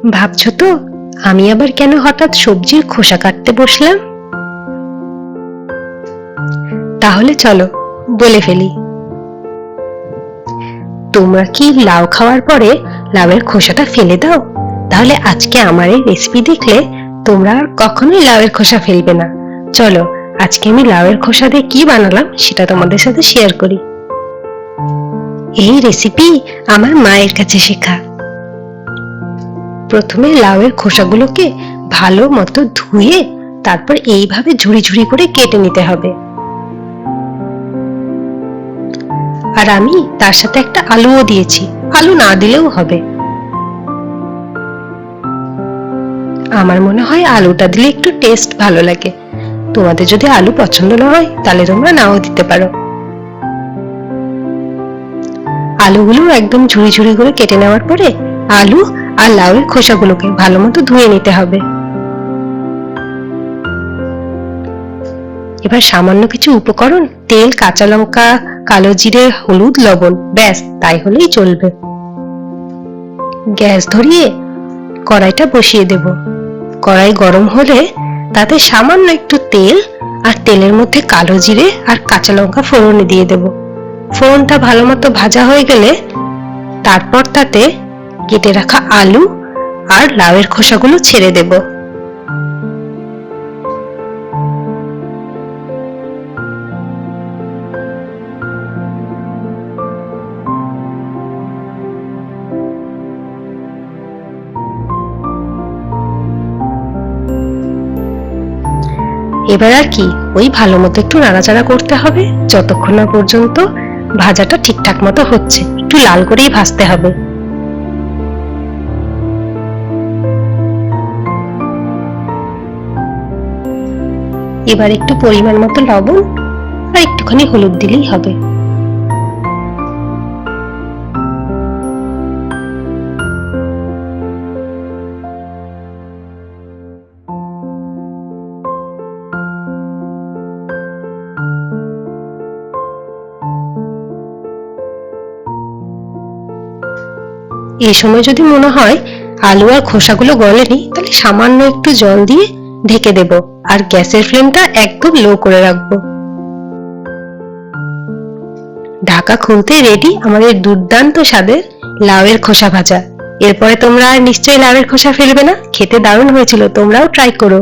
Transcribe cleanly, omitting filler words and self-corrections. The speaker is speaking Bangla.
ভাবছো তো আমি আবার কেন হঠাৎ সবজির খোসা কাটতে বসলাম? তাহলে চলো বলে ফেলি। তোমরা কি লাউ খাওয়ার পরে লাউয়ের খোসাটা ফেলে দাও? তাহলে আজকে আমার এই রেসিপি দেখলে তোমরা আর কখনোই লাউয়ের খোসা ফেলবে না। চলো আজকে আমি লাউয়ের খোসা দিয়ে কি বানালাম সেটা তোমাদের সাথে শেয়ার করি। এই রেসিপি আমার মায়ের কাছে শেখা। প্রথমে লাউয়ের খোসাগুলোকে ভালো মতো ধুয়ে তারপর এইভাবে ঝুড়ি ঝুড়ি করে কেটে নিতে হবে। আর আমি তার সাথে একটা আলুও দিয়েছি, আলু না দিলেও হবে। আমার মনে হয় আলুটা দিলে একটু টেস্ট ভালো লাগে। তোমাদের যদি আলু পছন্দ না হয় তাহলে তোমরা নাও দিতে পারো। আলুগুলো একদম ঝুড়ি ঝুড়ি করে কেটে নেওয়ার পরে আলু আর লাউয়ের খোসাগুলোকে ভালো মতো ধুয়ে নিতে হবে। এবার সামান্য কিছু উপকরণ, তেল, কাঁচা লঙ্কা, কালো জিরে, হলুদ, লবণ, ব্যাস তাই হলেই চলবে। গ্যাস ধরিয়ে কড়াইটা বসিয়ে দেব। কড়াই গরম হলে তাতে সামান্য একটু তেল আর তেলের মধ্যে কালো জিরে আর কাঁচা লঙ্কা ফোড়নে দিয়ে দেব। ফোড়নটা ভালো মতো ভাজা হয়ে গেলে তারপর তাতে কেটে রাখা আলু আর লাউয়ের খোসাগুলো ছেড়ে দেব। এবার আর কি ওই ভালো মতো একটু নাড়াচাড়া করতে হবে যতক্ষণ না পর্যন্ত ভাজাটা ঠিকঠাক মতো হচ্ছে। একটু লাল করেই ভাজতে হবে। এবার একটু পরিমাণ মতো লবণ আর একটুখানি হলুদ দিলেই হবে। এই সময় যদি মনে হয় আলু আর খোসাগুলো গলেনি তাহলে সামান্য একটু জল দিয়ে ঢেকে দেব আর গ্যাসের ফ্লেমটা একদম লো করে রাখবো। ঢাকা খুলতে রেডি আমাদের দুর্দান্ত স্বাদের লাউয়ের খোসা ভাজা। এরপরে তোমরা আর নিশ্চয়ই লাউয়ের খোসা ফেলবে না। খেতে দারুণ হয়েছিল, তোমরাও ট্রাই করো।